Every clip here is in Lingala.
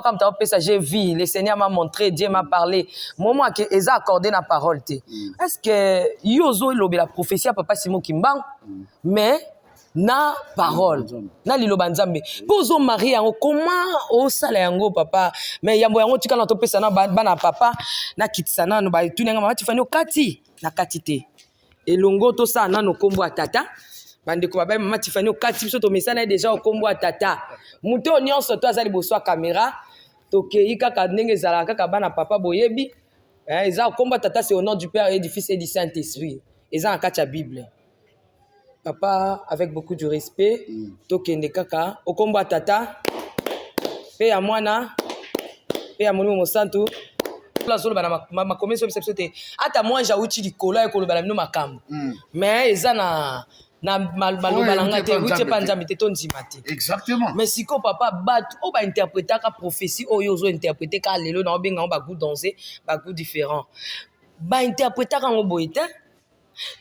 Comme tu as appelé ça, j'ai vu, le Seigneur m'a montré, Dieu m'a parlé. Moi, ils ont accordé la parole. Est-ce que Yozo il la prophétie à Papa Simon Kimbang, mais na parole, na liloba nzambe. Pozo Marie comment au salayango papa, mais yambo yango tika na topesa na bana papa na kitsana no ba tunenga mama tifani okati na katite. Elongo to sa na no kombo atata. Bande ko baba mama tifani okati biso to mesana déjà au kombo atata. Muto nyonso to azali boso caméra tokei kaka ndenge ezala kaka bana papa boyebi. Eza kombo atata c'est au nom du Père et du Fils et du Saint-Esprit. Eza en kacha Bible. Papa, avec beaucoup de respect, tokende kaka, okombo atata, pe ya mwana, pe ya moni mosantu, la zolo bana ma commission te. Ata moi jauti likolo ya kolo bana bino makambo. Mais eza na maloba na ngate, uti pa nzambe te tonzima te. Exactement. Mais siko papa bat o ba interpréter ka prophétie o yozo interpréter ka lelo na obenga ba goût danser, ba goût différent. Ba interpréter ka ngo boyete.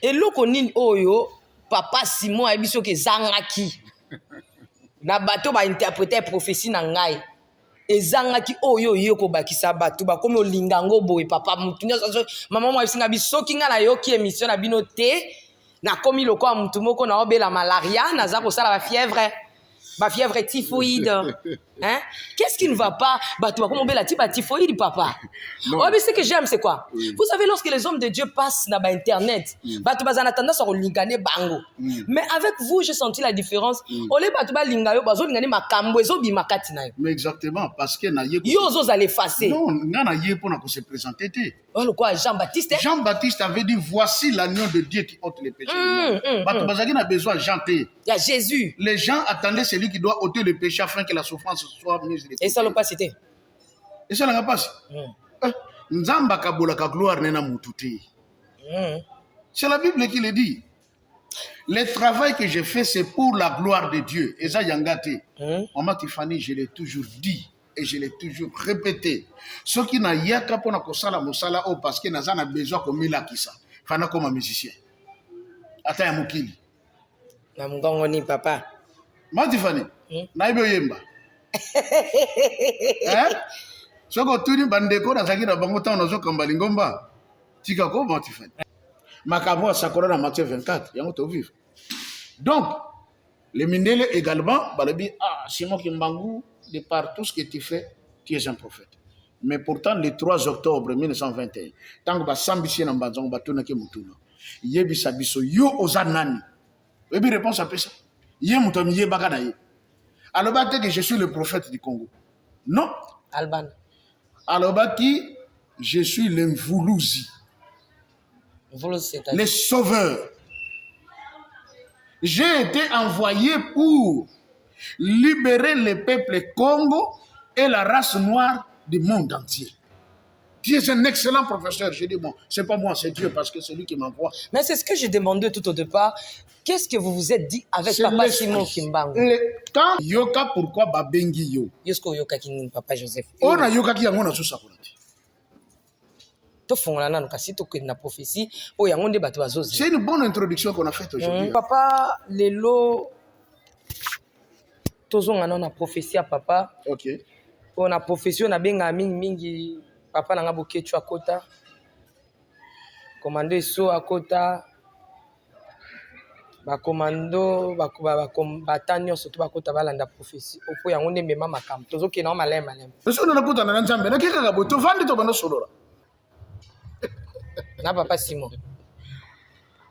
Et loko nini oyo Papa Simon a biso ke zangaki na bato ba interpréter prophétie na ngai ezangaki oyo yoko bakisa bato ba komi olingango boy papa mutu nyoso maman moi singa biso kinga na yoki émission na bino te na komi loko a mutu moko na obela malaria na za ko sala ba fièvre typhoïde. Hein? Qu'est-ce qui ne va pas? Bah, tu vas comment la typhoïde, papa? Oh, mais ce que j'aime, c'est quoi? Vous savez, lorsque les hommes de Dieu passent dans Internet, bah, tu vas en tendance à linganer bango. Mais avec vous, j'ai senti la différence. Olé, bah, tu vas linganer, bah, zo linganer ma kambo, zo bi makatina. Mais exactement, parce que na yeko. Yo, zo allez effacer. Non, na yeko na ko se présenter. Oh, le quoi, Jean-Baptiste? Jean-Baptiste avait dit, voici l'agneau de Dieu qui ôte les péchés. Bah, tu vas a besoin de chanter. Il y a Jésus. Les gens attendaient celui qui doit ôter le péché afin que la souffrance soit mise. Et ça l'a pas cité. Et ça l'a pas cité. Nzamba kabola ka gloire nena mututi. C'est la Bible qui le dit. Le travail que j'ai fait, c'est pour la gloire de Dieu. Et ça, yangate. Maman Tiffany, je l'ai toujours dit et je l'ai toujours répété. Ceux qui n'ont pas pour kosala mosala o parce que naza na besoin comme il a qui ça. Fana comme un musicien. Attends ya mokili. Na mungongo ni papa. Maman Tiffany, na ibe yemba. Soko tuni bandeko na zaki na bango ta onazo kamba lingomba. Tika ko Maman Tiffany. Makabo a sakora na Matthieu 24, yango to vivre. Donc, les Mindele également, balabi Simon Kimbangu, de par tout ce que tu fais, tu es un prophète. Mais pourtant, le 3 octobre 1921, tant que Sambisi na Mbanzong batuna ke mutuna. Yebi sabiso yo ozanani. Yebi réponse à ça. Yé mutami yé baka na yé. Alors bah que je suis le prophète du Congo. Non. Alban. Alors bah qui je suis l'Mvuluzi. Le sauveur. J'ai été envoyé pour libérer le peuple Congo et la race noire du monde entier. Tu es un excellent professeur. J'ai dit, bon, c'est pas moi, c'est Dieu, parce que c'est lui qui m'envoie. Mais c'est ce que j'ai demandé tout au départ. Qu'est-ce que vous vous êtes dit avec Papa Simon Kimbangu? Quand yoka, pourquoi babengi yo? Yosko yoka kini Papa Joseph. On a yoka qui a mon asso sakolati. C'est une bonne introduction qu'on a faite aujourd'hui. Papa, lelo, tozonga na prophétie à papa. Ok. On a prophétie, on a bien mingi. Papa n'a pas boké tu à kota. Commando so à kota. Ba commando, ba batanyo surtout ba kota balanda prophétie. Opo ya ngone mema makam. Tozoke na malem. Parce qu'on a kota na nzambe. Na kika ka boto vandi to bana solora. Na Papa Simon.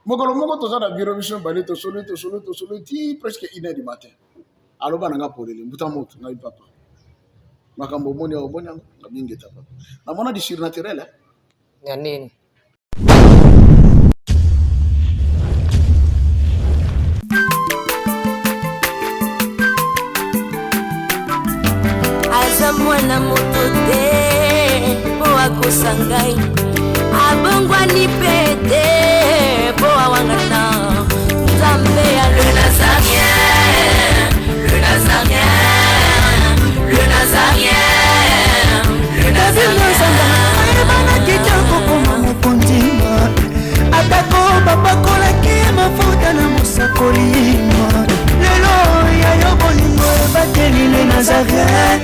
Mokolo moko toza na bureau biso bale to solo ti presque 1h du matin. Alors bana nga polele mbuta moto na papa. Makambo moni o boni nga bingeta papa. Na mona di surnaturel Ya nini? Aza mwana moto te po akosangai abongwani pete po awangana Nzambe ya le Nazarien, le Nazarien, le Nazarien, le Nazarien. Bana kitoko koma mokondima atako babakolaki mafuta na mosakolima lelo ya yo bolingo bateli le Nazarien.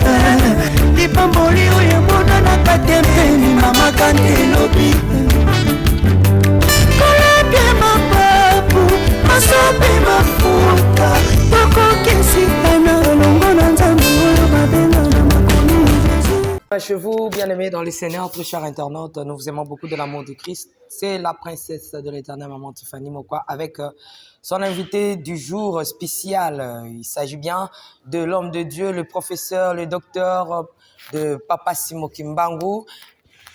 Chez vous, bien-aimés dans le Seigneur, très chers internautes, nous vous aimons beaucoup de l'amour du Christ. C'est la princesse de l'éternel, maman Tiffany Mokwa, avec son invité du jour spécial. Il s'agit bien de l'homme de Dieu, le professeur, le docteur de Papa Simo Kimbangu.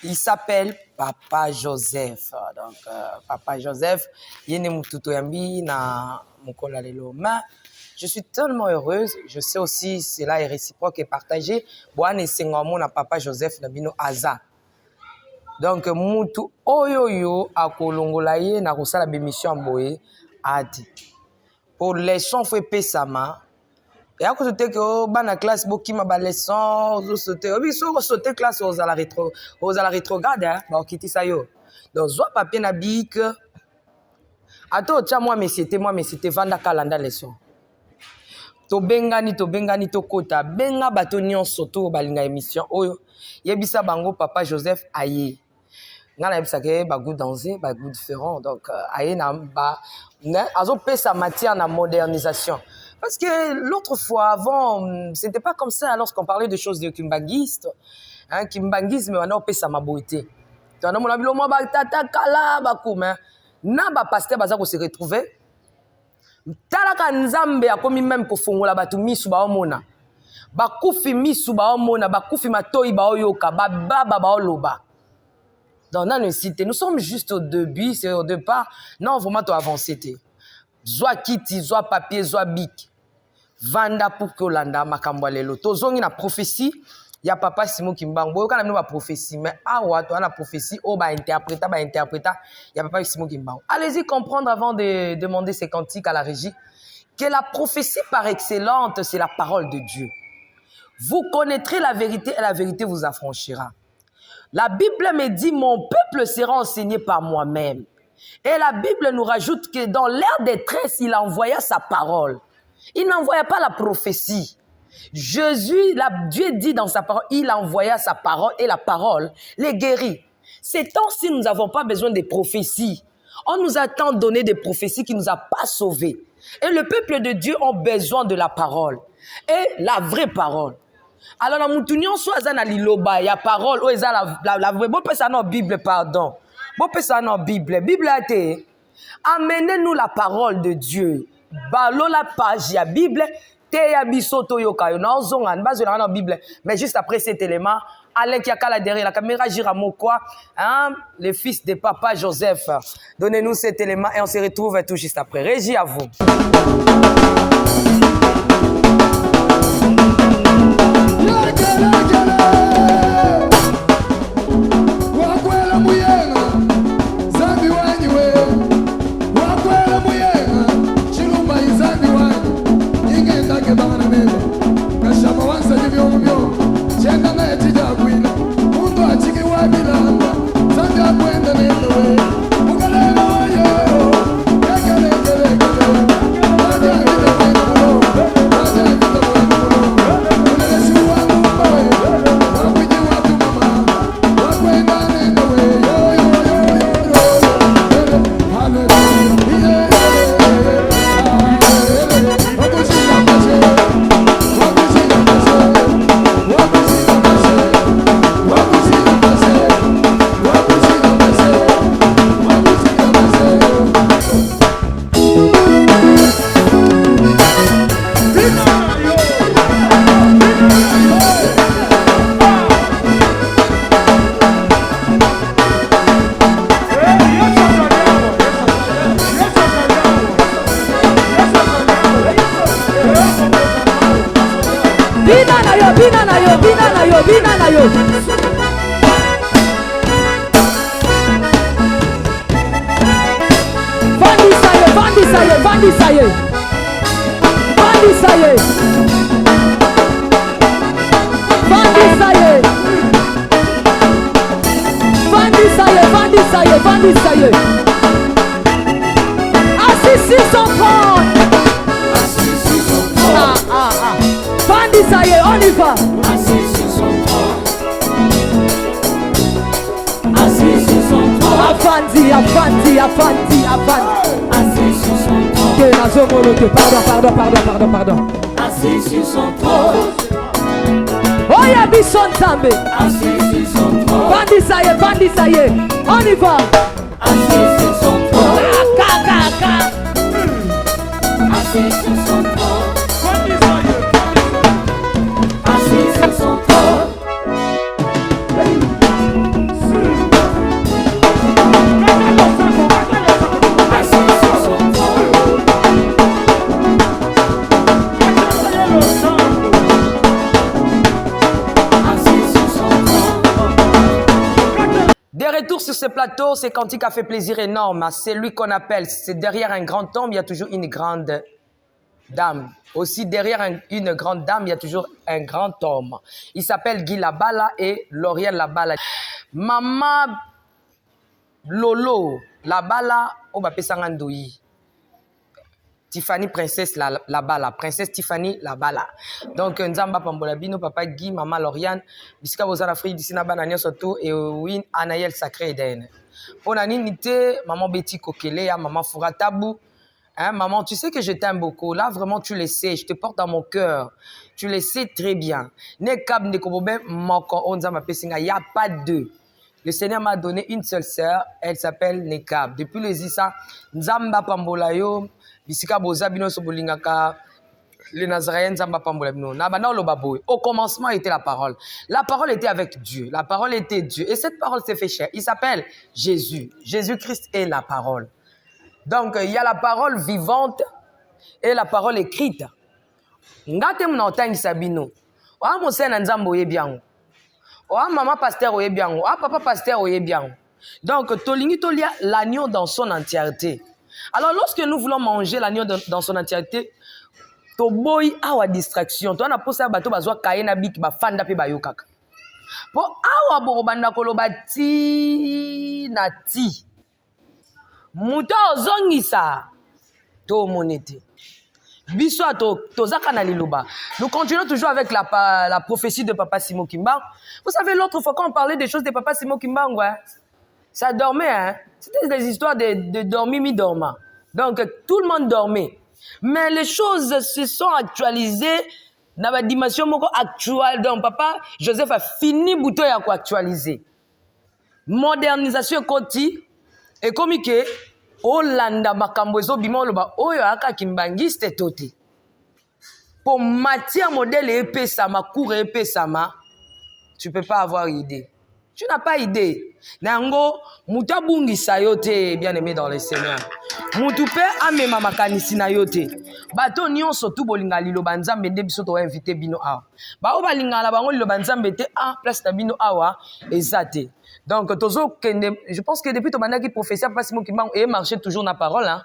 Il s'appelle Papa Joseph. Donc, Papa Joseph, Yene Mututo Yambi na Mokola Lelo. Mais je suis tellement heureuse. Je sais aussi cela est réciproque et partagé. Boane Sengamo na Papa Joseph Nabino Aza. Donc, Mutu Oyoyo a Kolongolaye na Rosala Bémission Boye Adi. Pour les sons fait Pesama. Et à côté que dans classe beaucoup ma leçon sauter oui sauter classe aux à la rétrograde hein ba quitter ça yo donc soit papier na bic ato tia moi mais c'était vanda calenda leçon to bengani to kota benga bato nyonso to balinga émission oyo yebisa bango Papa Joseph aye ngana yebisa ke ba goût danser ba goût différent donc aye na ba azo pesa matière na modernisation. Parce que l'autre fois, avant, c'était pas comme ça lorsqu'on parlait de choses de kimbanguistes. Hein, kimbanguisme, on a opé sa maboité. Tu as dit, on a tata kala bakoum. Na ba pasteur bazako se retrouver. Talaka nzambe a komi même ko fongola batu misu ba omona. Bakufi misu ba omona, bakufi matoi ba oyoka, ba baba ba oloba. Dans la cité, nous sommes juste au début, c'est au départ. Non, vraiment, tu as avancé. Zoa kiti, zoa papier, zoa bic. Vanda pour que l'anda makambwalelo. Tozongi na prophétie, il y a Papa Simo Kimbangu. Boyo kana na prophétie, mais awa to na prophétie, o ba interpréta, il y a Papa Simo Kimbangu. Allez-y comprendre avant de demander ces cantiques à la régie que la prophétie par excellente, c'est la parole de Dieu. Vous connaîtrez la vérité et la vérité vous affranchira. La Bible me dit, mon peuple sera enseigné par moi-même. Et la Bible nous rajoute que dans l'ère des tresses, il envoya sa parole. Il n'envoya pas la prophétie. Jésus, Dieu dit dans sa parole, il envoya sa parole et la parole les guérit. Ces temps-ci, nous n'avons pas besoin de prophéties. On nous a tant donné des prophéties qui ne nous a pas sauvés. Et le peuple de Dieu a besoin de la parole. Et la vraie parole. Alors, dans Moutunion, soit dans liloba, il y a parole, ou la vraie. Bon, ça dans la Bible, pardon. Bon, ça dans la Bible. Bible a été. Amenez-nous la parole de Dieu. Balo la page, il y a Bible. Te ya bisoto yoka. Yon a zongan. Bas dans la Bible. Mais juste après cet élément, Alain Kiakala derrière la caméra, Jiramokwa, hein, le fils de Papa Joseph. Donnez-nous cet élément et on se retrouve tout juste après. Régie à vous. Pardon. Assis sur son trône. Oh, Oya biso nzambe. Bandisa ye, on y va. Kaka. De retour sur ce plateau, c'est Cantique a fait plaisir énorme. C'est lui qu'on appelle. C'est derrière un grand homme, il y a toujours une grande dame. Aussi derrière une grande dame, il y a toujours un grand homme. Il s'appelle Guy Labala et Lauriane Labala. Maman Lolo Labala, Obapesangandoui. Tiffany Princesse Labala, Princesse Tiffany Labala. Donc Nzamba Pambola Bino, papa Guy, maman Lauriane, bisika bozala frère d'ici na banania surtout et Win Anaël Sacré Eden. Pour la nité, maman Betty Kokelea, maman Foura Tabou. Hein, maman, tu sais que je t'aime beaucoup. Là, vraiment, tu le sais. Je te porte dans mon cœur. Tu le sais très bien. Nekab Nekobobe, Moko Onzama Pesinga, il n'y a pas deux. Le Seigneur m'a donné une seule sœur. Elle s'appelle Nekab. Depuis les Issa, Nzamba Pambolayo, Bisika Boza Bino Sobolingaka, les Nazaréens Nzamba Pambolabino. Au commencement était la parole. La parole était avec Dieu. La parole était Dieu. Et cette parole s'est fait chair. Il s'appelle Jésus. Jésus-Christ est la parole. Donc, il y a la parole vivante et la parole écrite. Ngate mnaotangi sabino. Wa mosena nzambo oyebiango. Wa maman pasteur oyebiango. Wa papa pasteur oyebiango. Donc, tolingi tolia l'agneau dans son entièreté. Alors, lorsque nous voulons manger l'agneau dans son entièreté, to boy awa distraction. To ana posa bato bazwa kaena biki ba fanda pe bayokaka. Po awa borobanda koloba ti na ti. Muto zongisa to monete. Biso to zaka liloba. Nous continuons toujours avec la prophétie de Papa Simon Kimbang. Vous savez, l'autre fois quand on parlait des choses de Papa Simon Kimbang, ouais, ça dormait, hein. C'était des histoires de dormir mi-dormant. Donc tout le monde dormait. Mais les choses se sont actualisées dans la dimension actuelle. Donc Papa Joseph a fini bouton à quoi actualiser. Modernisation côté. Et comme que Olanda makambo ezo bima loba oyo aka kimbangiste tote. Pour matière modèle épais sama cours épais sama, tu peux pas avoir idée. Tu n'as pas idée. Nango mutabungi sayote bien aimé dans le Seigneur. Mutupe amema makanisi na yote. Bato nyonso tu bolinga liloba nzambe nde biso to invité bino awa. Ba o balinga la bango liloba nzambe te a place na bino awa ezate. Donc, je pense que depuis ton mandat qui prophétie, Papa Simon Kimbang et marché toujours la parole. Hein?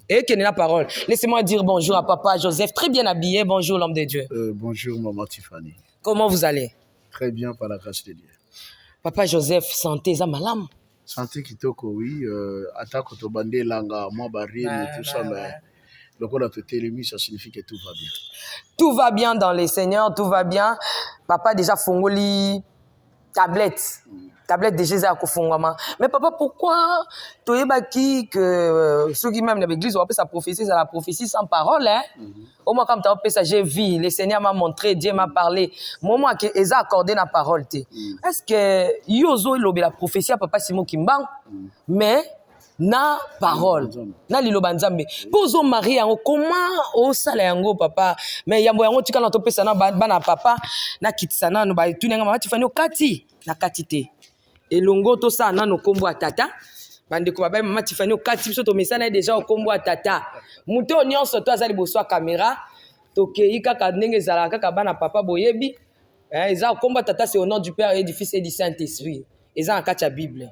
Et qui est la parole. Laissez-moi dire bonjour à Papa Joseph, très bien habillé. Bonjour, l'homme de Dieu. Bonjour, Maman Tiffany. Comment vous allez? Très bien, par la grâce de Dieu. Papa Joseph, santé, ça malam? Santé kitoko, oui. Attaque au bandé, langa, moi, baril, tout ça, mais le coup de télémis, ça signifie que tout va bien. Tout va bien dans les seigneurs, tout va bien. Papa déjà fongoli tablette. Tablette de Jésus à Kofongama. Mais papa, pourquoi tu es baki que ceux qui même dans l'église ont appelé sa prophétie, c'est la prophétie sans parole, hein? Au moins, comme tu as appelé ça, j'ai vu, le Seigneur m'a montré, Dieu m'a parlé. Moi, qui est accordé la parole, est-ce que Yozo il la prophétie à Papa Simon Kimbang, mais na parole, na liloba nzambe. Pozo Marie, comment au salayango papa, mais yambo yango tika na topé sana bana papa, na kitsana no ba tunenga mama Tiffany okati, na katite. Et longo to sa nano kombo atata bande ko ba mama Tiffany okati biso to mesana déjà kombo atata muto nyonso to azali boso caméra to kei kaka ndenge zala kaka bana papa boyebi eza kombo atata c'est au nom du Père et du Fils et du Saint-Esprit eza en kacha Bible.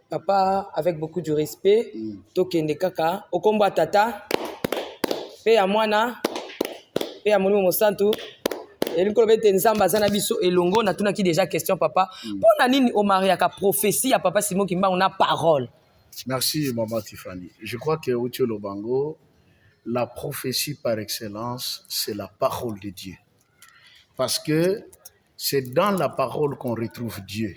Papa avec beaucoup de respect to kende kaka o kombo atata pe ya mwana pe ya monimo santo. Et nous avons déjà question, papa. Pour nini au mariage, prophétie à papa Simon Kimbang, on a parole. Merci, maman Tiffany. Je crois que Outio Lobango, la prophétie par excellence, c'est la parole de Dieu. Parce que c'est dans la parole qu'on retrouve Dieu.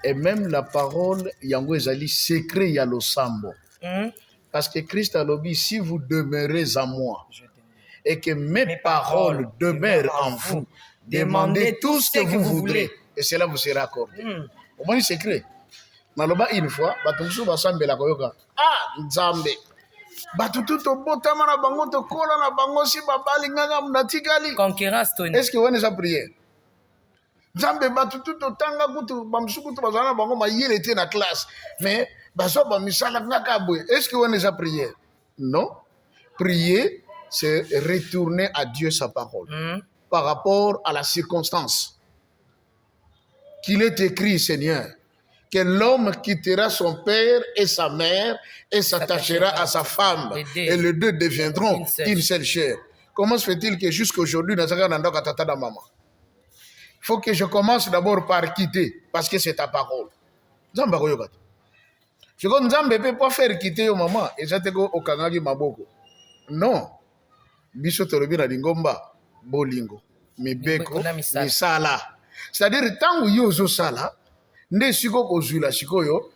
Et même la parole, yango ezali secret ya lo sambo. Parce que Christ a dit, si vous demeurez en moi, et que mes paroles demeurent en vous, Demandez tout ce que vous voudrez. Et cela vous sera accordé. Au moins, secret. Naloba une fois, batumsu basambela koyoka. Ah, nzambe. Batutu to botama na bango to kola na bango si babali nganga mnatikali. Conquérance Tony. Est-ce que vous avez prière? Nzambe batutu to tanga kutu bamsuku to bazana bango mayele était na classe. Mais baso ba misala ngaka boy. Est-ce que vous avez prière? Non. Prier, c'est retourner à Dieu sa parole. Par rapport à la circonstance. Qu'il est écrit, Seigneur, que l'homme quittera son père et sa mère et s'attachera à sa femme. Et les deux deviendront une seule chair. Comment se fait-il que jusqu'aujourd'hui, il faut que je commence d'abord par quitter, parce que c'est ta parole. Je ne peux pas faire quitter au maman et j'attends au Kangagi Maboko. Non. Biso torobi na lingomba bolingo mibeko misala. C'est-à-dire tant yo zo sala nde siko ko zula sikoyo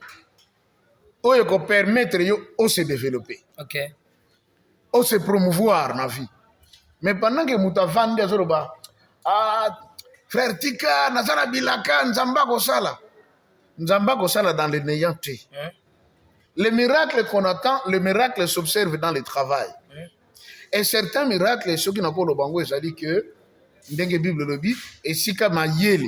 oyo ko permettre yo o se développer. OK. O se promouvoir na vie. Mais pendant que muta vande azoroba frère Tika nazana bilaka nzamba ko sala. Nzamba ko sala dans le néanté. Les miracles qu'on attend, le miracle s'observe dans le travail. Et certains miracles, ceux qui n'ont pas le bango, ils ont dit que, dans la Bible, le dit, et si comme yele,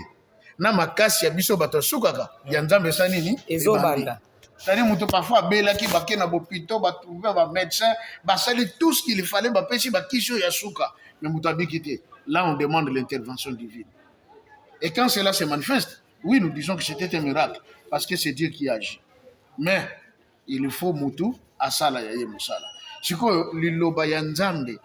na makasi ya biso bato sukaka, yanzambe sanini, ezobanda. C'est-à-dire, muto parfois, bela ki baké na bopito, ba trouver ba médecin, ba sali tout ce qu'il fallait, ba pesi ba kisho ya suka, mais muto abikité. Là, on demande l'intervention divine. Et quand cela se manifeste, oui, nous disons que c'était un miracle, parce que c'est Dieu qui agit. Mais, il faut mutu asala ya ye musala. Siko liloba ya nzambe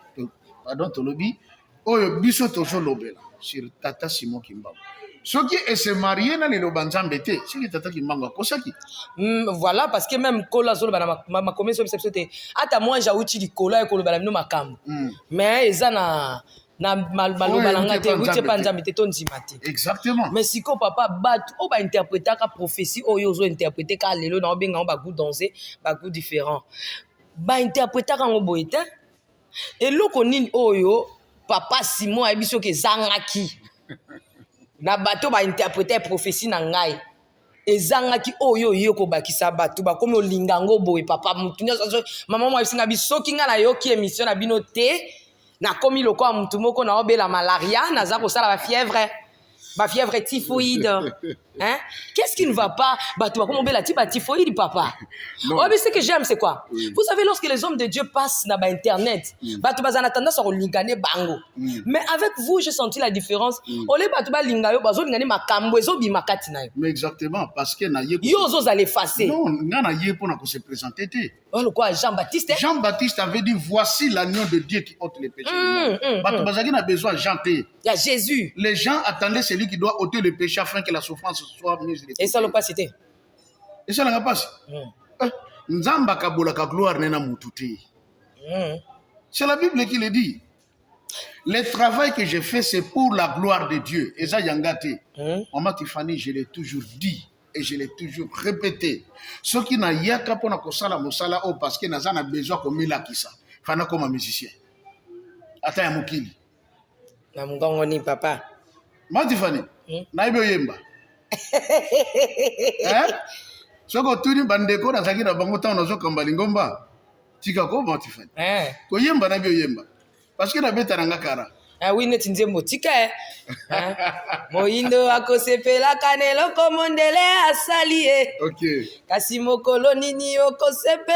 pardon tolobi oyo biso tozo lobela sur tata Simon Kimbangu soki se marié na liloba nzambe te siki tata Kimbangu akosaki voilà parce que même kola zolo bana ma commission te ata moi jauti di kola e koloba na makambo mais eza na maloba nanga te uti pa nzambe te to nzima te exactement mais siko papa bat o ba interpréter ka prophétie oyo zo interpréter ka lelo na obenga ba goût danser ba goût différent ba interpréter ka ngoboye te eloko nini oyo papa Simon abiso ke zangaki na bato ba interpréter prophétie na ngai ezangaki oyo yeko bakisa bato ba komi olinga ngoboye papa mutu nyoso maman moi singa bisoki nga na yoki émission na bino te na komi loko ya mutu moko na obela malaria naza kosala ba fièvre typhoïde. Hein? Qu'est-ce qui ne va pas? Bah, tu vas comment la typhoïde, papa? Oh, mais ce que j'aime, c'est quoi? Vous savez, lorsque les hommes de Dieu passent dans Internet, bah, tu vas en attendant sur l'ingane bango. Mais avec vous, j'ai senti la différence. Olé, bah, tu vas l'ingayo, bah, zo l'ingane makambo, zo bimakati na yo. Mais exactement, parce que na yeko. Yo, zo allez effacer. Non, na yeko na ko se présenter te. Oh, le quoi, Jean-Baptiste? Jean-Baptiste avait dit, voici l'agneau de Dieu qui ôte les péchés. Bah, tu vas a besoin de Jean. Il y a Jésus. Les gens attendaient celui qui doit ôter le péché afin que la souffrance soit mise. Et ça l'a pas cité. Et ça l'a pas cité. Nzamba kabola ka gloire nena mututi. C'est la Bible qui le dit. Le travail que j'ai fait, c'est pour la gloire de Dieu. Et ça, yangate. Maman Tiffany, je l'ai toujours dit et je l'ai toujours répété. Ce qui n'a yaka pona kosala mosala o parce que naza na besoin comme la kisa. Fana comme un musicien. Ata ya mukili. Na mungongo ni papa. Maman Tiffany, na ibe yemba. Soko tuni bandeko na zaki na bango ta onazo kamba lingomba. Tika ko Maman Tiffany. Ko yemba na ibe yemba. Parce que na beta nanga kara. Ah oui, neti nzembo tika Moindo akosepela kanelo komondele asali OK. Kasi mokolo nini okosepe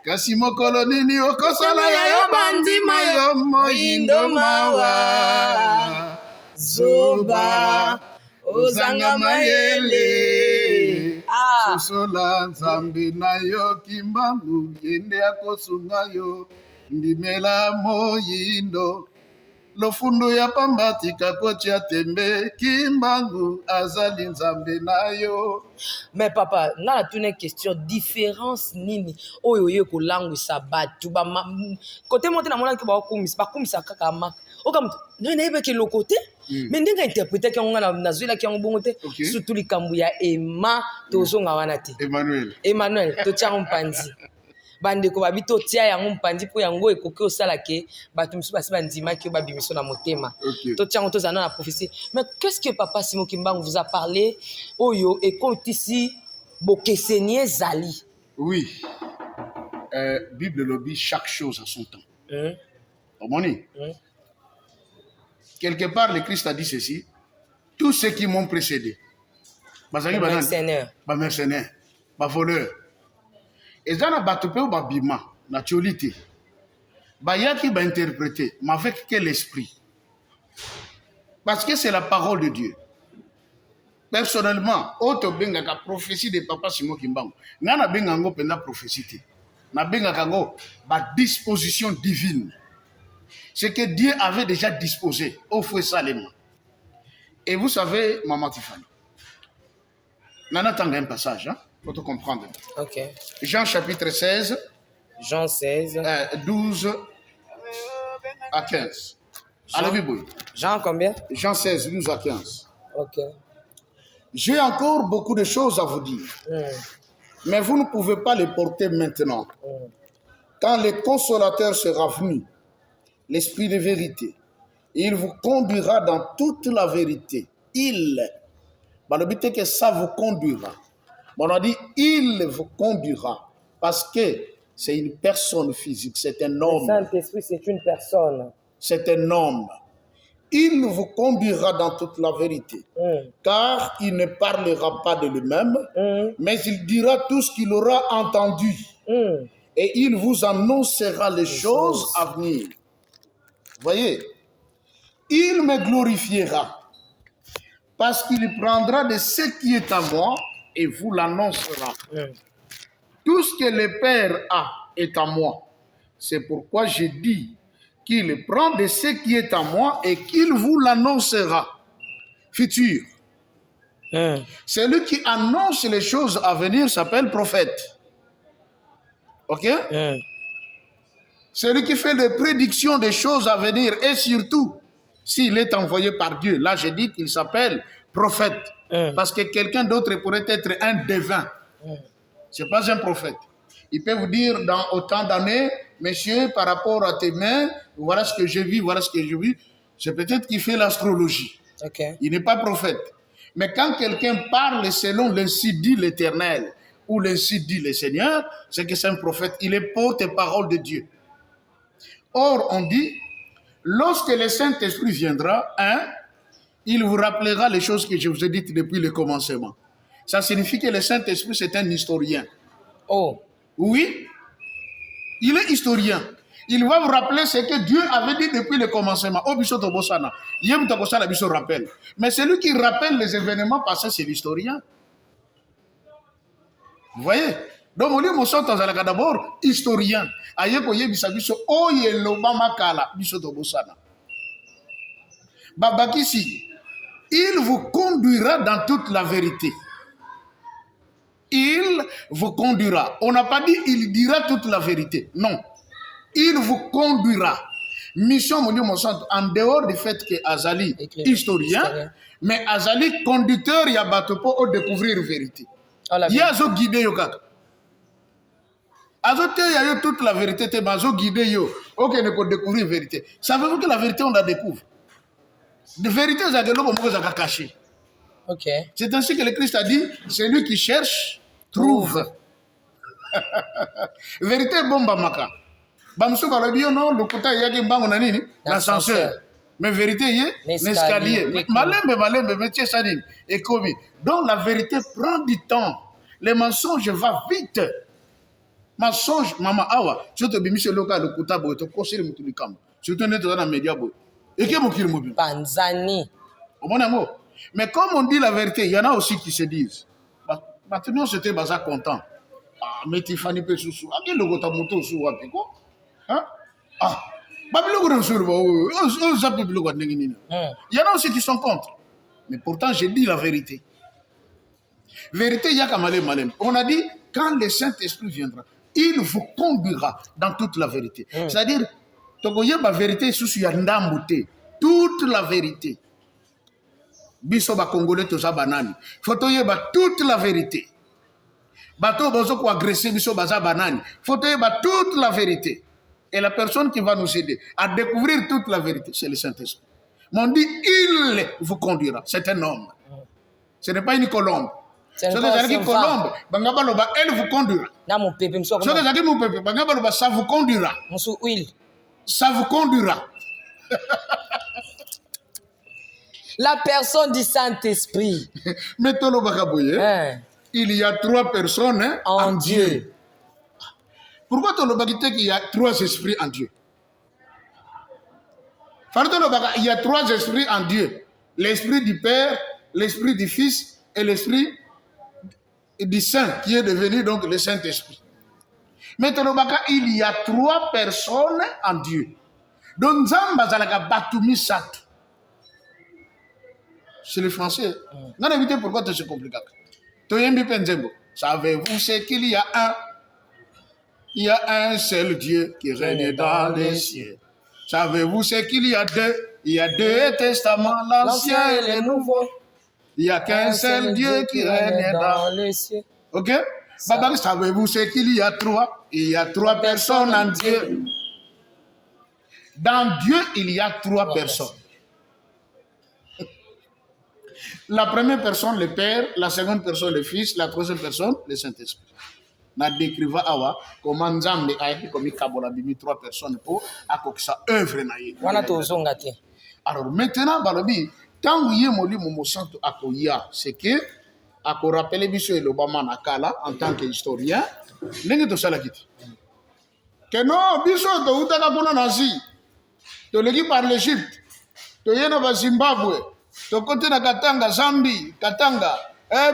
Kasi mokolo nini okosala ya bandima yo moindo mawa zoba ozanga mayele sosola nzambe na yo Kimbangu yende akosunga yo ndimela moindo lofundo ya pamba tika kotia tembe Kimbangu azali nzambe na yo. Mais papa, na la tune question différence nini oyo yo ko langue sabatu ba côté monter na mona ki ba kumisa kaka mak o kam no na yebe ke le côté mais ndinga interpréter ki ngana na zwela ki ngobongo te surtout likambu ya Emma tozonga wana te Emmanuel to tia mpanzi bandeko babi totia yango mpandi mpo yango ekoki osala ke bato mosusu basi bandimaki oyo babimiso na motema totia yango tozala na prophétie. Mais qu'est-ce que papa Simon Kimbangu vous a parlé oyo ekotisi bokeseni ezali? Oui, Bible lobby chaque chose à son temps. Omoni. Quelque part, le Christ a dit ceci: tous ceux qui m'ont précédé, mercenaires, mercenaires, voleurs, et ça n'a pas tout peu babima, naturalité, yaki va interpréter, mais avec quel esprit? Parce que c'est la parole de Dieu. Personnellement, autre benga ka prophétie de papa Simon Kimbangu, nana benga ngo penda prophétie, na benga kango ba disposition divine. Ce que Dieu avait déjà disposé au fouet Salem. Et vous savez, Maman Tiffany, on attend un passage, hein, pour te comprendre. Ok. Jean chapitre 16. Jean 16. 12 à 15. Jean combien? Jean 16, 12 à 15. Ok. J'ai encore beaucoup de choses à vous dire, mais vous ne pouvez pas les porter maintenant. Quand le consolateur sera venu, l'esprit de vérité, il vous conduira dans toute la vérité. Il, le but est que ça vous conduira. On a dit il vous conduira parce que c'est une personne physique, c'est un homme. Le Saint-Esprit, c'est une personne. C'est un homme. Il vous conduira dans toute la vérité, car il ne parlera pas de lui-même, mais il dira tout ce qu'il aura entendu, et il vous annoncera les choses à venir. Voyez, il me glorifiera, parce qu'il prendra de ce qui est à moi, et vous l'annoncera. Tout ce que le Père a est à moi. C'est pourquoi j'ai dit qu'il prend de ce qui est à moi et qu'il vous l'annoncera. Futur. Celui qui annonce les choses à venir s'appelle prophète. Ok? Celui qui fait des prédictions des choses à venir et surtout, s'il est envoyé par Dieu, là je dis qu'il s'appelle prophète. Parce que quelqu'un d'autre pourrait être un devin. Ce n'est pas un prophète. Il peut vous dire dans autant d'années, monsieur, par rapport à tes mains, voilà ce que je vis, voilà ce que je vis. C'est peut-être qu'il fait l'astrologie. Il n'est pas prophète. Mais quand quelqu'un parle selon l'ainsi dit l'Éternel ou l'ainsi dit le Seigneur, c'est que c'est un prophète. Il est porte-parole de Dieu. Or, on dit, lorsque le Saint-Esprit viendra, il vous rappellera les choses que je vous ai dites depuis le commencement. Ça signifie que le Saint-Esprit, c'est un historien. Oh. Oui, il est historien. Il va vous rappeler ce que Dieu avait dit depuis le commencement. Mais celui qui rappelle les événements passés, c'est l'historien. Vous voyez? Donc, on dit d'abord historien. Il vous conduira dans toute la vérité. Il vous conduira. On n'a pas dit il dira toute la vérité. Non. Il vous conduira. Mission en dehors du fait que Azali historien, mais Azali conducteur, il y a Batopo pour découvrir la vérité. Il y a zo guidé yo kaka. Azote il y a toute la vérité, te bazo guidé yo. OK, ne peut découvrir la vérité. Savez-vous que la vérité on la découvre? La vérité ça que l'homme a caché. OK. C'est ainsi que le Christ a dit, celui qui cherche trouve. Vérité bomba maka. Bamsou balabio non, le kota yaki mbango na nini? L'ascenseur. Mais vérité yé, l'escalier. Malembe, métier sadine. Et comme. Donc la vérité prend du temps. Les mensonges va vite. Mensonge, maman awa. Surtout bimise local le kota boy to conseiller mutu kam. Surtout net dans les médias boy. Et qui mo kilmo bi? Panzani. Au mon amour. Mais comme on dit la vérité, il y en a aussi qui se disent. Maintenant, c'était baza content. Ah, mais Tiffany peut sous. Ah, quel logo ta moto sous wapi quoi? Hein? Ah, babilo go sur ba. On zappe bilo go ndengini. Il y en a aussi qui sont contre. Mais pourtant, j'ai dit la vérité. Vérité, il y a malem. On a dit quand le Saint-Esprit viendra, il vous conduira dans toute la vérité. C'est-à-dire, togoye ba vérité sous ya ndambuté. Toute la vérité. Biso ba Congolais to za banani. Faut toyeba toute la vérité. Bateau bozo ko agresser biso baza banani. Faut te toute la vérité. Et la personne qui va nous aider à découvrir toute la vérité, c'est le Saint-Esprit. Mais on dit, il vous conduira. C'est un homme. Ce n'est pas une colombe. C'est Ce encore que une colombe, elle vous conduira. Na mon pépé, Ce que mon peuple, ça vous conduira. Monsieur huile. Ça vous conduira. La personne du Saint-Esprit. Mais Hein. il y a 3 personnes En Dieu. Pourquoi il y a 3 esprits en Dieu? Il y a 3 esprits en Dieu. L'esprit du Père, l'esprit du Fils et l'esprit du Saint qui est devenu donc le Saint-Esprit. Maintenant, il y a 3 personnes en Dieu. Donc, c'est le français. Non, évitez pourquoi c'est compliqué. Savez-vous ce qu'il y a un? Il y a un seul Dieu qui règne dans les cieux. Savez-vous ce qu'il y a 2? Il y a 2 testaments, l'Ancien et le Nouveau. Il n'y a qu'un seul Dieu qui règne dans les cieux. Ok? Savez-vous ce qu'il y a 3? Il y a 3 personnes en Dieu. Dans Dieu, il y a 3 personnes. La première personne, le Père. La seconde personne, le Fils. La troisième personne, le Saint-Esprit. Na décriva awa comment Nzambe a été comme Kabola bimi 3 personnes pour akokisa œuvre na ye. Wana to zonga te. Alors maintenant balobi tant ye moli momo santo akoya c'est que ako rappeler biso le Obama na kala en tant que historien ndenge to sala kiti. Que non biso to utaka kuna nasi. To legi par l'Égypte. To yena ba Zimbabwe. To côté na Katanga Zambie, Katanga.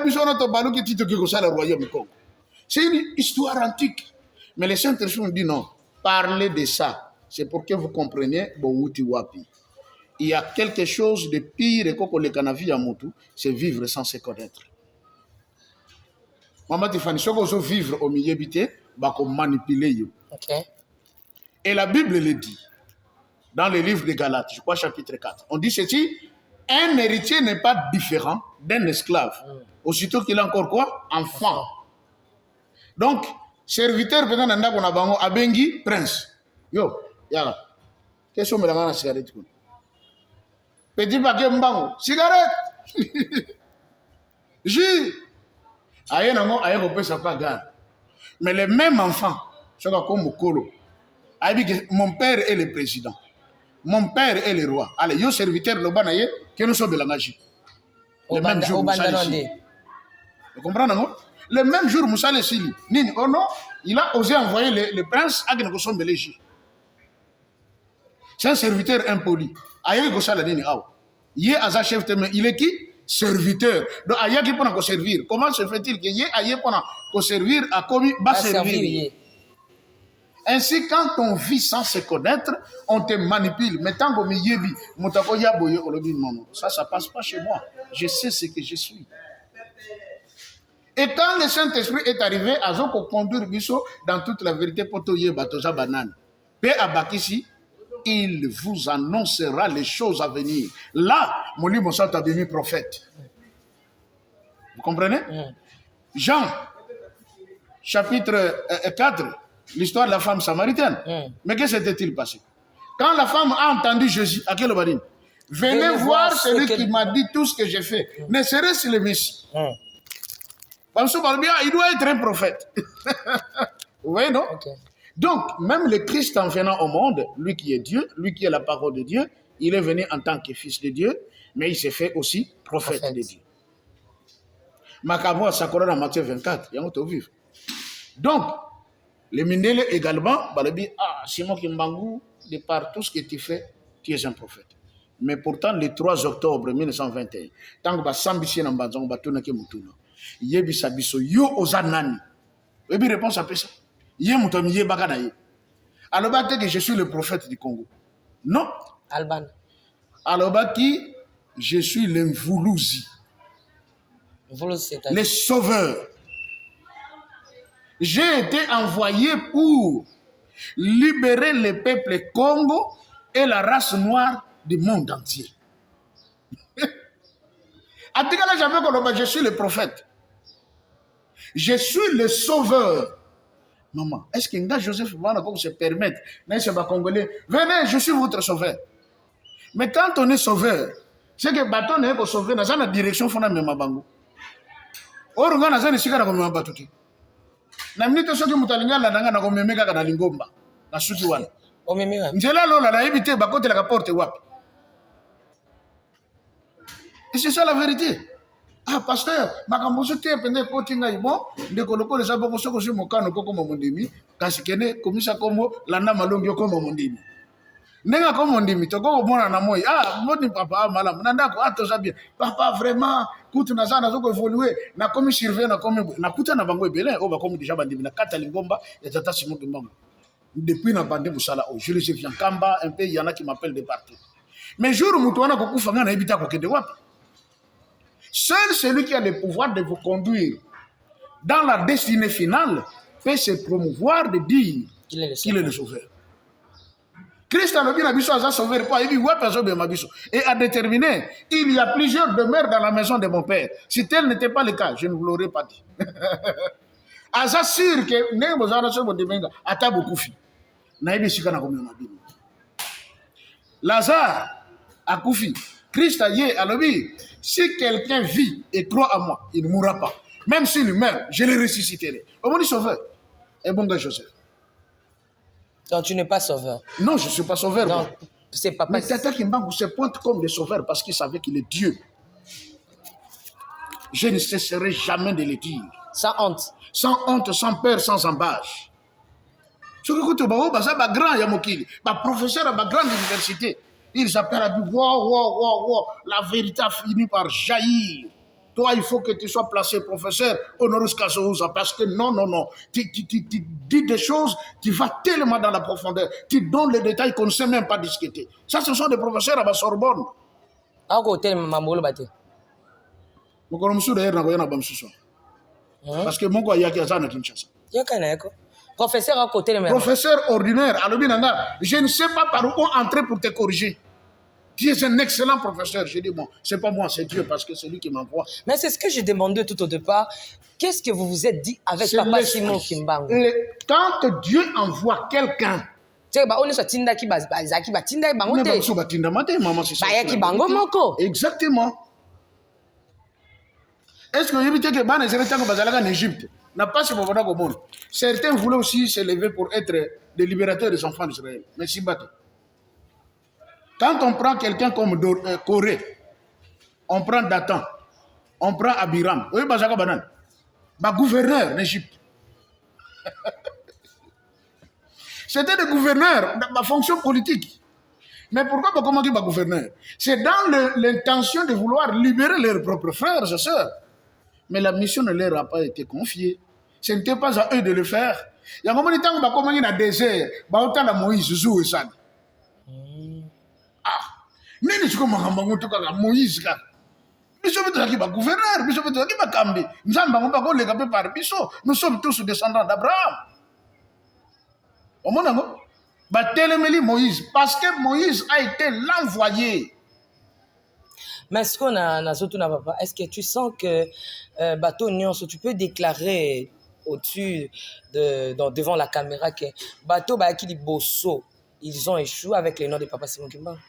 Biso na to baluki tito ki ko sala royaume Congo. C'est une histoire antique. Mais les Saint-Esprit ont dit non. Parlez de ça. C'est pour que vous compreniez Bouti Wapi. Il y a quelque chose de pire que le Kanavi à Moutou, c'est vivre sans se connaître. Maman Tiffany, si vous vivre au milieu habité, bah qu'on manipuler. Okay. Et la Bible le dit. Dans le livre de Galates, je crois chapitre 4. On dit ceci, un héritier n'est pas différent d'un esclave. Aussitôt qu'il a encore quoi? Enfant. Donc, serviteur peut-être nanda kona bango abengi prince. Yo, yala. Qu'est-ce que me la cigarette? Petit paquet mbango, cigarette. Jus. Aye nango aye ko pesa pas gare. Mais les mêmes enfants, c'est comme Mokolo. Mon père est le président. Mon père est le roi. Allez, yo serviteur lo banaye, que nous sommes de la magie. Le même jour, vous comprenez non? Le même jour, Moussa le Sili, Nini, oh non, il a osé envoyer le prince à Gnekosson Beleji. C'est un serviteur impoli. Aïe, Gossala Nini, il est à chef de il est qui? Serviteur. Donc, aïe, qui peut servir. Comment se fait-il qu'il y ait aïe pour servir à commis bas servir? Ainsi, quand on vit sans se connaître, on te manipule. Mais tant qu'on y vit, non, ça passe pas chez moi. Je sais ce que je suis. Et quand le Saint-Esprit est arrivé, à Zoko conduire Bisso dans toute la vérité pour toyer Batoza Banane. Paix à Bakissi, il vous annoncera les choses à venir. Là, mon livre est devenu prophète. Vous comprenez? Jean, chapitre 4, l'histoire de la femme samaritaine. Mais qu'est-ce qui s'était-il passé? Quand la femme a entendu Jésus, à quel moment? Venez voir celui qui m'a dit tout ce que j'ai fait. Ne serait-ce le Messie? Il doit être un prophète. Vous voyez, non? Okay. Donc, même le Christ en venant au monde, lui qui est Dieu, lui qui est la parole de Dieu, il est venu en tant que fils de Dieu, mais il s'est fait aussi prophète de Dieu. Macabo a Sakora dans Matthieu 24, il y a un vivre. Donc, le Mindele également, Simon Kimbangu, de par tout ce que tu fais, tu es un prophète. Mais pourtant, le 3 octobre 1921, tant que tu as sambiché dans Bazon, tu as Yebisa biso yo ozanani. Ebi réponse à ça. Yé mutomi yé bakanaye. Alors que je suis le prophète du Congo. Non. Alban. Alors qui je suis l'Mvuluzi. Le sauveur. J'ai été envoyé pour libérer le peuple Congo et la race noire du monde entier. Je suis le prophète. Je suis le sauveur. Maman, est-ce que Nga Joseph va se permettre, Congolais, venez, je suis votre sauveur. Mais quand on est sauveur, c'est que bâton n'est pas sauvé dans la direction fondamentale de Mabango. Or, on a un sigara comme un bateau. Na minute soki mutalinga la nanga na komemeka kana lingomba na suki wana. Omemeka. Njela lola na ebite bakote la porte wapi. Et c'est ça la vérité. Ah pasteur, makambo so te pende kotinga ibo ndeko lokole za boko soko so mokano koko momondimi kasi kene komisa komo landa malongi komo mondimi. Nenga komo ndimi to ko mona na moi. Ah moni papa malamu nanda ko atoza bien. Papa vraiment kutu na sana zoko évoluer na komi surveiller na komi na kuta na bango ebele o ba komi déjà bandimi na kata lingomba ya tata Simon Kimbangu. Depuis na bande musala o je les viens Kamba un peu il y en a qui m'appellent de partout. Mais jour où mutu wana kokufa ngana ebita ko kende wapi. Seul celui qui a le pouvoir de vous conduire dans la destinée finale peut se promouvoir de dire qu'il est le sauveur. Christ a le bien abisso à sauveur, pas il dit ouais personne bien abisso et a déterminé il y a plusieurs demeures dans la maison de mon père. Si tel n'était pas le cas, je ne vous l'aurais pas dit. Asa sûr que ne bozana so bodemenga ata bokufi. Na ibi sikana ko mabini. Lazare a kufi. Christ a dit à l'obéi, si quelqu'un vit et croit en moi, il ne mourra pas. Même s'il meurt, je le ressusciterai. Au moins, il sauveur. Et bon gars, Joseph. Donc, tu n'es pas sauveur. Non, je ne suis pas sauveur. Non, c'est pas mais Tata Kimbangu se pointe comme le sauveur parce qu'il savait qu'il est Dieu. Je ne cesserai jamais de le dire. Sans honte. Sans honte, sans peur, sans embâche. Ce que tu as grand Yamokili, professeur à ma grande université. Ils appellent à dire, wow, la vérité a fini par jaillir. Toi, il faut que tu sois placé professeur honoris causa parce que non. Tu dis des choses, tu vas tellement dans la profondeur, tu donnes les détails qu'on ne sait même pas discuter. Ça, ce sont des professeurs à la Sorbonne. Parce que mon gars, il y a quelqu'un à Kinshasa. Professeur à côté de moi. Professeur ordinaire, je ne sais pas par où entrer pour te corriger. Tu es un excellent professeur. Je dis, bon, c'est pas moi, c'est Dieu, parce que c'est lui qui m'envoie. Mais c'est ce que j'ai demandé tout au départ. Qu'est-ce que vous vous êtes dit avec Papa Simon Kimbangu? Quand Dieu envoie quelqu'un, exactement. Est-ce que vous avez dit que en Égypte n'a pas ce moment au monde? Certains voulaient aussi se lever pour être des libérateurs des enfants d'Israël. Mais si battu. Quand on prend quelqu'un comme Corée, on prend Dathan, on prend Abiram, oui, Bazaka Banan, gouverneur d'Égypte. C'était des gouverneurs, ma fonction politique. Mais pourquoi comment dire gouverneur? C'est dans l'intention de vouloir libérer leurs propres frères et sœurs. Mais la mission ne leur a pas été confiée. Ce n'était pas à eux de le faire. Il y a un moment de temps, comment il y a un désert, autant la Moïse joue ça. Ah, mais nous sommes Moïse. Nous sommes gouverneurs, nous sommes Kambi. Nous sommes tous descendants d'Abraham. Au moment où Moïse, parce que Moïse a été l'envoyé. Mais est-ce qu'on a surtout papa? Est-ce que tu sens que bateau Nyonso, tu peux déclarer au-dessus devant la caméra que bateau Bakili Bosso, ils ont échoué avec les noms de Papa Simon Kimbangu?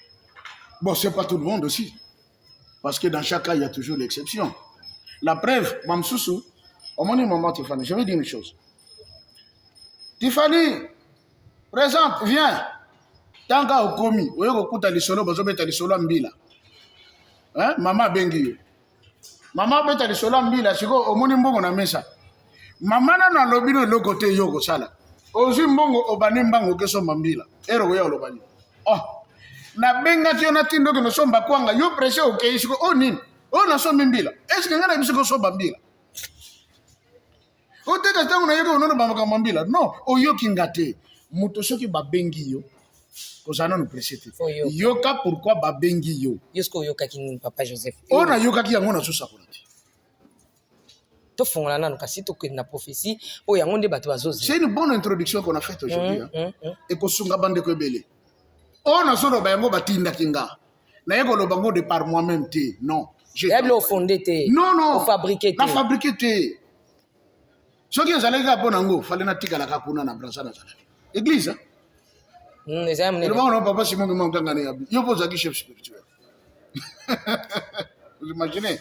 Bon, c'est pas tout le monde aussi. Parce que dans chaque cas, il y a toujours l'exception. La preuve, Mamsoussou, au moment Tiffany, je vais dire une chose. Tiffany, présente, viens. Tant qu'à au commis, vous avez écouté les solos, vous avez les solos mbila. Hein? Maman bengi. Maman beta les solos mbila, c'est quoi au monimbo na mesa. Maman na lobino le côté yoko sala. Ozi mbongo obane mbango keso mbila. Ero ya lobani. Oh. Na benga tiona tindo que no somba kwanga yo pressé o ke isiko o nini. O na so mbila. Est-ce que ngana bisiko so mbila? O te ka tango na yeko no bamba mbila. Non, o yo kingate. Muto soki ba bengi yo. Kozana no pressé. Yoka pourquoi ba bengi yo? Yosko yoka king Papa Joseph. O na yoka ki yango na so sakolati. C'est une bonne introduction qu'on a faite aujourd'hui. Et qu'on s'unga bande ko belé. On a solo bayango batinda kinga. Na yego lo bango de par moi-même té. Non. J'ai le fondé té. Non. Fabriqué té. La fabriqué té. Ce qui est allé à Bonango, fallait na tika la kapuna na brancha na zala. Église. Le monde papa Simon qui monte en année. Il pose à qui chef spirituel. Vous imaginez?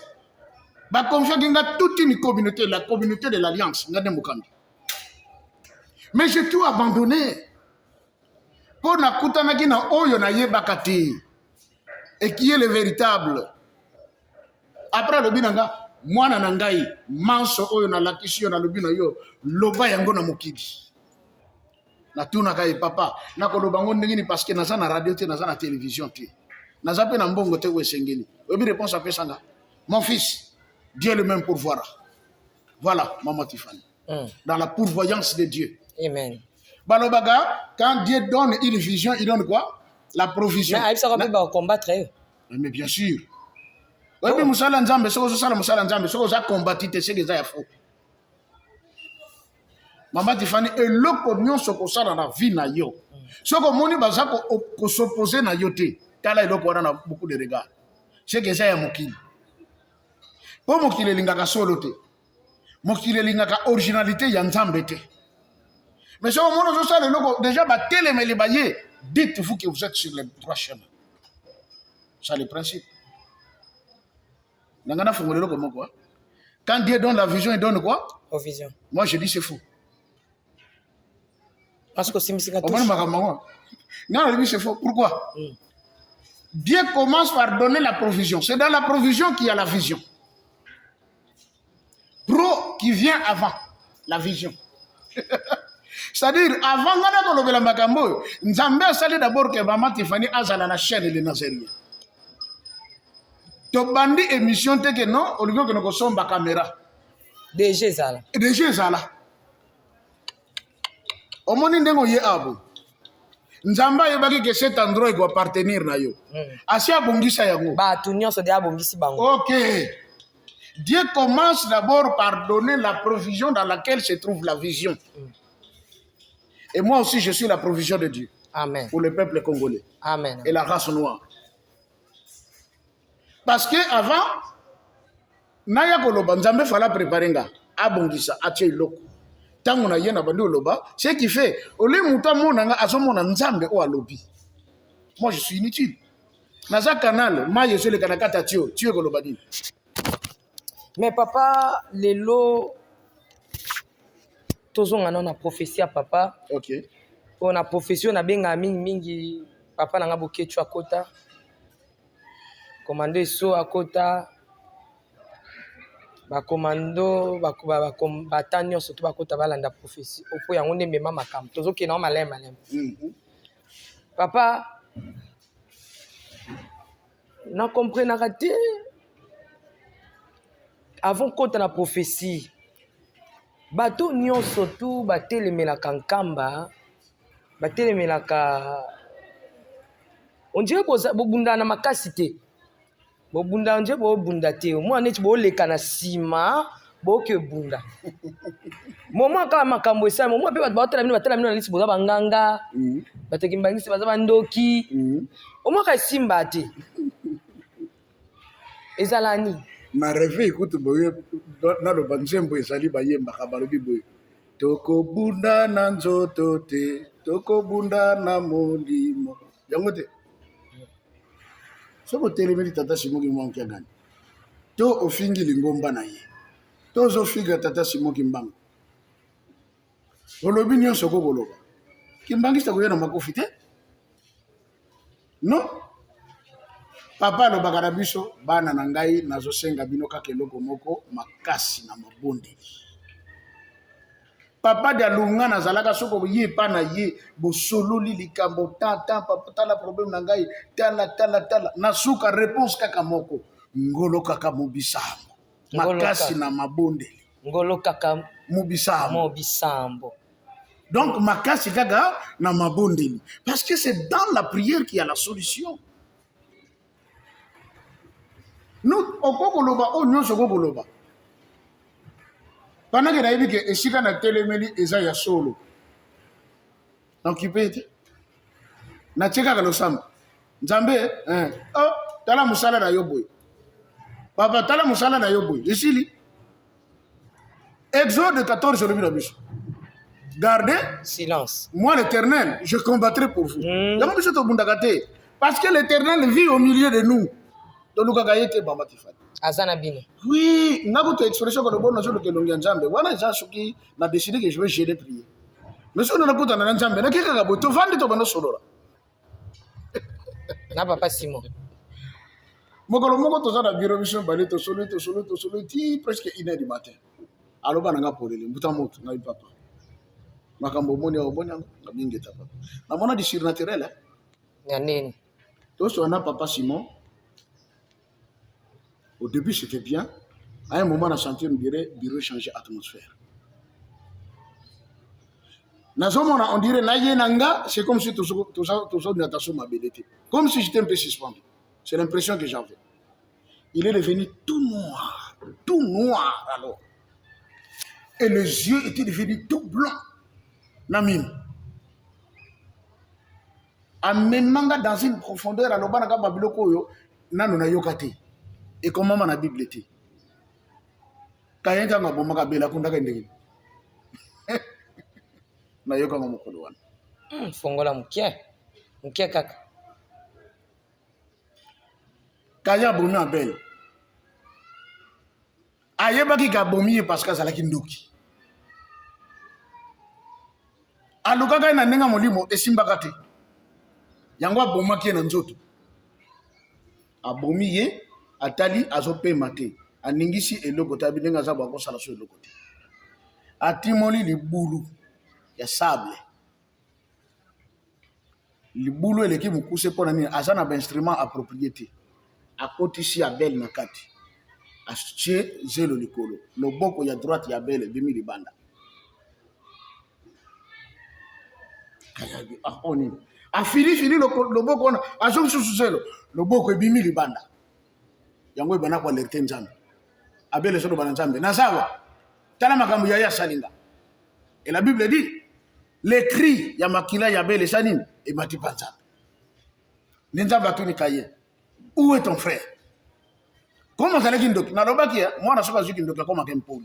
Bah comme ça, il y a toute une communauté, la communauté de l'Alliance, mais j'ai tout abandonné. Pour na kutanaki na oyo na yebakati. Et qui est le véritable. Après le binanga. Mwana na ngai manso oyo na lakisi yo na lobina yo loba yango na mokili na tuna kai papa na ko lobango ndengini parce que naza na radio te naza na télévision te naza pe na mbongo te wesengeli obi réponse à pesanga mon fils Dieu le même pourvoira voilà maman Tiffany dans la pourvoyance de Dieu amen balobaga quand Dieu donne une vision il donne quoi la provision mais ça va combattre mais bien sûr. Oui, musala nzambe soko zo sala musala nzambe soko za combattre te seke za ya fo. Mama Tiffany eloko nyonso ko sala na vie na yo. Soko moni baza ko s'opposer na yo te. Tala eloko wana na beaucoup de regards. Seke za ya mokili. Po mokili lingaka solo te. Mokili lingaka originalité ya nzambe te. Mais soko mono zo sala eloko déjà ba telemeli ba ye. Dites-vous que vous êtes sur les droits chemins. C'est le principe. Quand Dieu donne la vision, il donne quoi? La vision. Moi, je dis c'est faux. Parce que c'est c'est faux. Pourquoi? Dieu commence par donner la provision. C'est dans la provision qu'il y a la vision. Pro qui vient avant la vision. C'est-à-dire, avant de la Makambo, nous avons salé d'abord que Maman Tiffany a la chaîne de Nazaré. To bandi émission te que non au lieu que nous sommes la caméra DG zala au monde ndengo ye abo nzamba yebaki que cet endroit doit appartenir na yo asia bongisa yango ba tout nyonso de abongisi bango. OK, Dieu commence d'abord par donner la provision dans laquelle se trouve la vision. Et moi aussi je suis la provision de Dieu. Amen. Pour le peuple congolais. Amen. Et la race noire. Parce que avant, naya koloba nzambe fala préparer nga abongisa atie loko. Tango na yena bandi oloba, ce qui fait ole muta mona nga azomona nzambe o alobi. Moi je suis inutile. Naza canal, ma yeso le kanakata tio, tio koloba ni. Mais papa, lelo tozonga na prophétie à papa. OK. On a prophétie na benga mingi papa na nga bokechu akota. Commando so akota ba commando ba batanyo surtout bakota balanda prophétie opo yango nde mema makambo tozoke na malem. Papa na comprendre raté avant kota na prophétie bato nyonso tu batelemelaka nkamba batelemelaka on dirait bobunda na makasi te bobunda nje bobunda te moi neti boleka na sima boke bunda momo kala makambo esa momo pe batala mino na lisi boza banganga bateki mbangisi baza bandoki omo ka simba te ezalani ma rêve écoute boye na lo banzembo ezali bayemba ka balobi boye toko bunda na nzoto te toko bunda na molimo yango te. Soko telemeli tata Simoki mwanki agani. To ofingi lingomba na ye. To zo figa tata Simoki mbango. Olobi nyonso ko boloba. Kimbangista ko yena makofi te? Non. Papa lo bakara biso bana na ngai nazo senga bino kaka eloko moko makasi na mabonde. Papa de alunga na zalaka soko ye pa na ye bo solo li likambo tata papa tala problème na ngai tala na suka réponse kaka moko ngolo kaka mobisambo makasi na mabonde ngolo kaka mobisambo donc makasi kaka na mabonde parce que c'est dans la prière qu'il y a la solution. Nous okokoloba o nyonso okokoloba pendant que nayebi ke esika na telemeli eza ya solo donc ipete na cheka ka losamba nzambe oh tala musala na yo boy papa tala musala na yo boy esili Exode 14, je le vis. Gardez. Silence. Moi, l'Éternel, je combattrai pour vous. Parce que l'Éternel vit au milieu de nous. Azanabino. Oui, n'a pas expression que le bon jour de l'Ongianjambe. Voilà, j'ai décidé que je vais gérer prier. Mais si on a pas dans l'Ongianjambe, n'a qu'à tu vends ton sonora. Na papa Simon. Moko to zana bureau mission balé to solo ti presque 1h du matin. Alors bananga polele, mbuta moto na papa. Makambo moni au bonya na bingeta papa. Na mona di surnaturel hein. Ya nini? To so na papa Simon. Au début c'était bien. À un moment on a senti on dirait bureau changer atmosphère. Na zomona on dirait na yenanga, c'est comme si tout natation m'abélité. Comme si j'étais un peu suspendu. C'est l'impression que j'avais. Il est devenu tout noir alors. Et les yeux étaient devenus tout blancs. Namim. Amemanga dans une profondeur, alors banaka babiloko yo, nanu na yokate. Et comment ma Bible était. Kayenga ngabomaka bela kundaka ndenge. Na yoka ngomokolo wana. Fongola mukia kaka. Kaya bomi Abel. Ayebaki ka bomi parce que azalaki ndoki. Alukaka na nenga molimo esimbaka te. Yango abomaki na nzoto. Abomi ye atali azopema te. Aningisi eloko tabi nenga za bako sala so eloko te. Atimoli libulu ya sable. Libulu eleki mukuse pona nini azana ba instrument approprié te. Akotisi Abel na kati. Ache zelo likolo. Loboko ya droite ya Abel bimi libanda. Kayabi oni. Fini loboko na azo susu zelo. Loboko bimi libanda. Yango ebana kwa alerte nzambe. Abel sodo bana nzambe. Na sawa. Tala makambo ya salinga. Et la Bible dit les cris ya makila ya Abel sanini et matipanza. Nzamba tuni kaye. Où est ton frère? Comment ça l'est donc? Nalobaki, moi, je ne sais pas si je suis comme un pôle.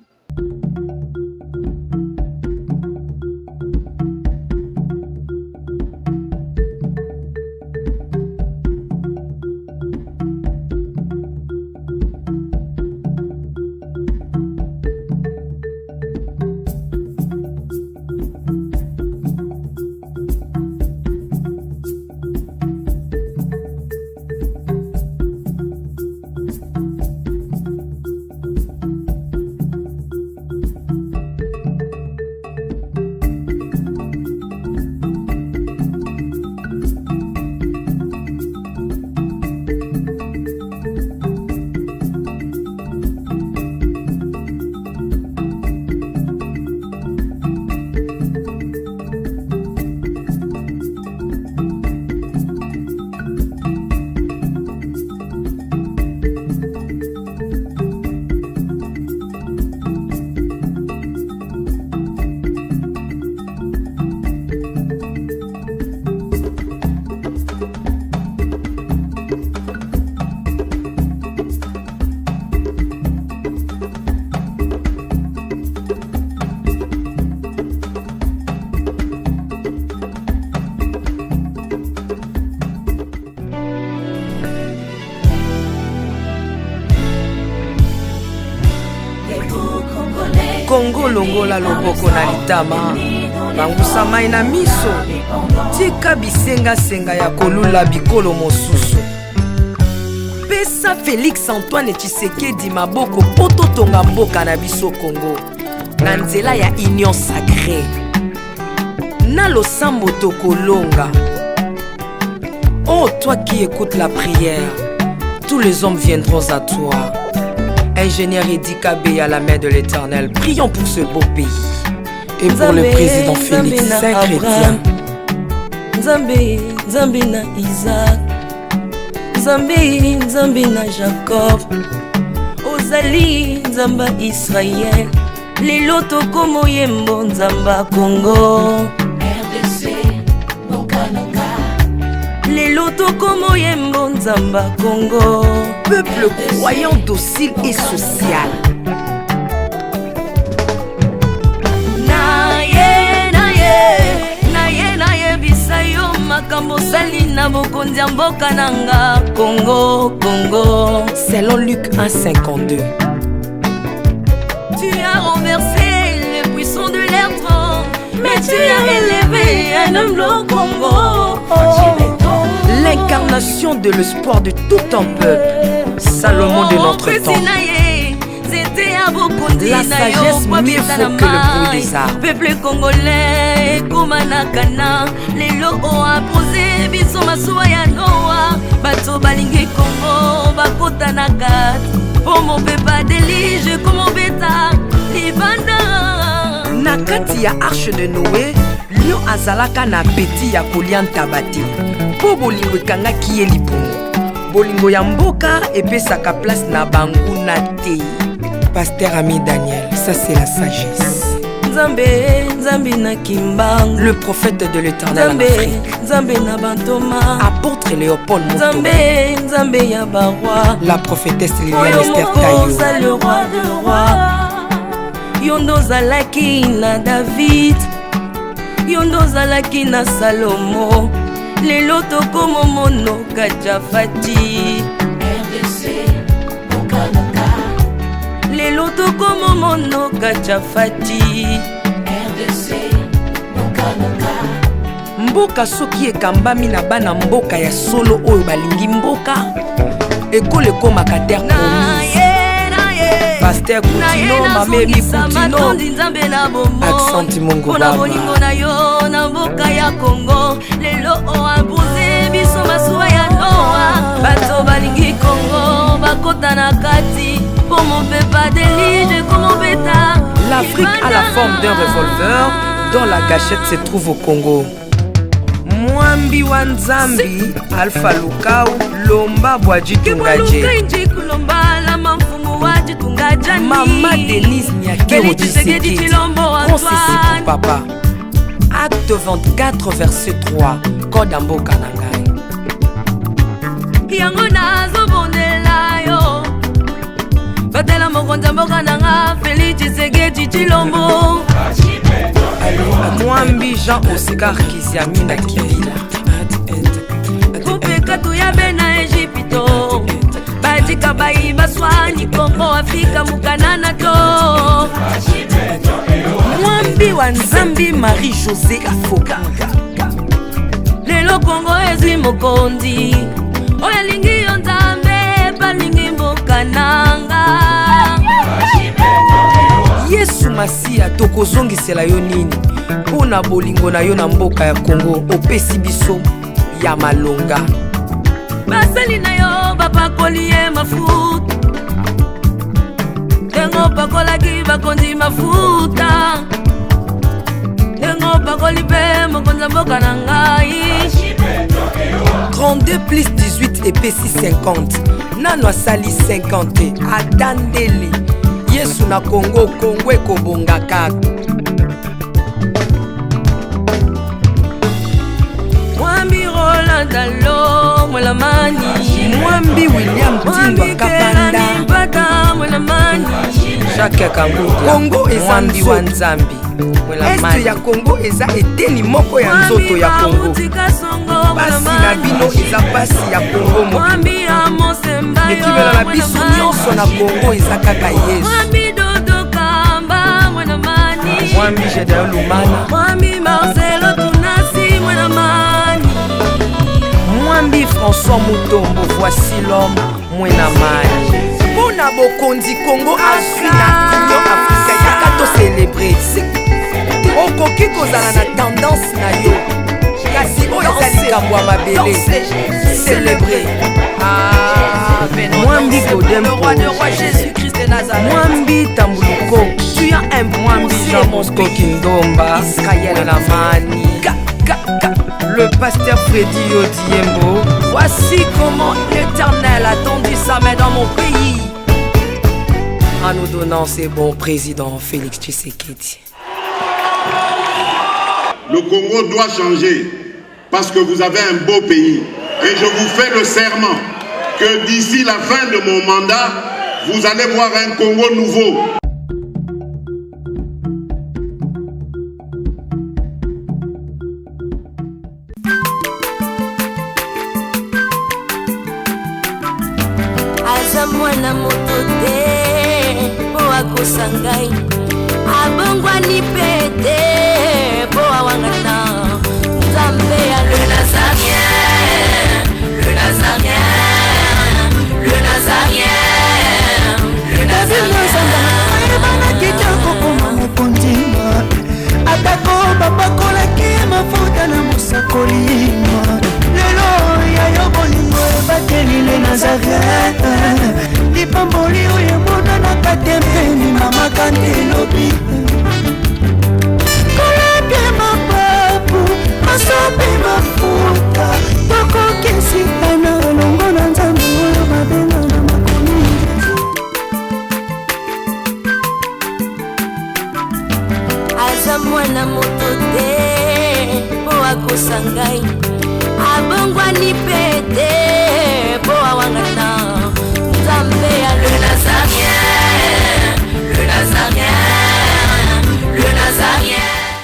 Congo longola loboko na litama bangusa mai na miso tika bisenga ya kolula bikolo mosusu pesa Félix Antoine Tshisekedi maboko poto tonga mboka na biso Congo na nzela ya union sacrée na losambo tokolonga. Oh toi qui écoutes la prière, tous les hommes viendront à toi. Ingénieur Edi Kabé à la main de l'Éternel, prions pour ce beau pays et pour le président Félix Saint-Chrétien. Nzambe na Isaac, Nzambe na Jacob, ozali Nzamba Israël, lelo tokomo yembo Nzamba Congo, RDC, Bokananga, lelo tokomo yembo Nzamba Congo. Peuple croyant docile et social, mokonzi mboka nanga Congo, Congo. Selon Luc 1,52. Tu as renversé les puissants de leur trône, mais tu as élevé un homme au Congo. L'incarnation de l'espoir de tout un peuple. Salomon de notre temps. La sagesse mieux faut que le bruit des arbres. Peuple congolais, Komanakana, les lots ont imposé, biso masuwa ya Noa, bato balingi Congo, bakota na kati, pour mon peuple délige, comme mon bêta, libanda. Na kati ya arche de Noé, lion azalaka na peti ya kolia ntabati. Po bolingo ekangaki ye libongo. Bolingo ya mboka epesaka place na banguna te. Pasteur Ami Daniel, ça c'est la sagesse. Nzambe, Nzambe na Kimbang, le prophète de l'Éternel en Afrique. Nzambe na Bantoma, apôtre Léopold Mutombo. Nzambe, Nzambe ya baroi, la prophétesse Liliane Esther Tayo. Le roi de roi, yondo zalaki na David, yondo zalaki na Salomo, lelo tokomo mono Kajafati. Lelo tokomo mono Kajafati. Mboka soki ekambami na bana mboka ya solo oyo balingi mboka ekole ekomaka terre promise. Pasteur Koutino, Mameli Koutino, Accent Mungu Baba. Bolingo na yo na mboka ya Congo, lelo o imposé biso masuwa ya Noa, bato balingi Congo bakota na kati, pour mon peuple délige comme mon bêta. L'Afrique a la forme d'un revolver dont la gâchette se trouve au Congo. Mwambi wa Nzambi, Alpha Lukau, Lomba Bwaji Tungaje. Maman Denise Nyakero Tshisekedi, Consessi pour papa. Acte 24, verset 3, Kodambo Kanangai. Yango nazo bondela yo, batela mokonza mboka nanga Félix Tshisekedi Tshilombo. Mwambi Jean Oscar Kiziamina Kibila. Kupeka tuyabe na Egypto, bajika bayi baswani Kongo Afrika mukanana to. Mwambi wa Nzambi Marie-José Ifoka. Lelo Kongo ezwi mokonzi, oya lingi yo Nzambe balingi mboka nanga. Yesu Masia tokozongisela yo nini mpona bolingo na yo na mboka ya Congo opesi biso ya malonga. Basali na yo bapakoli ye mafuta, ndengo pakolaki bakonzi mafuta, ndengo pakoli mpe mokonza mboka na ngai. 32 plus 18 epesi 50, nano asali 50 atandeli. Yesu na Congo, Congo ekobonga kaka. Mwambi Roland Dalo Mwelamani, Mwambi William Tindwa Kapanda, Jacques Kangudia, Congo eza Mwambi wa Nzambi. Este ya Congo eza eteni moko ya nzoto ya Congo. Pasi na bino eza pasi ya Congo moko. Ekimela na biso nyonso na Congo eza kaka Yesu. Mwambi Gedeon Lumana, Mwambi Marcelo Tunasi Mwenamani, Mwambi François Mutombo, voici l'homme Mwenamani. Mpona bokonzi Congo Afrika, Union Afrika yaka to célébrer. Okoki kozala na tendance na yo, kasi oyo eza likambo ya mabele. Célébrer. Mwambi Godempo, Mwambi Tambuluko, tu as un Mwambi Jean Mosco Kindomba, Israël Lamani, le pasteur Freddy Odiembo. Voici comment l'Éternel a tendu sa main dans mon pays en nous donnant ses bons présidents Félix Tshisekedi. Le Congo doit changer parce que vous avez un beau pays. Et je vous fais le serment que d'ici la fin de mon mandat, vous allez voir un Congo nouveau. akosa ngai abongwani pete po awangata nzambe ya le nazarien, le nazarien, le nazarien, le nazarien. Kitoko koma mokondima atako bapakolaki mafuta na mosakolima lelo ya yo bolingo ebateli le Nazareth lipamboli oyo emonanaka tembeni mama kandelobi kolapie mapapu masopi mafuta tokokisikana longo na nzambe oyo babenga na makomi aza mwana moto te po akosa ngai abongwani pe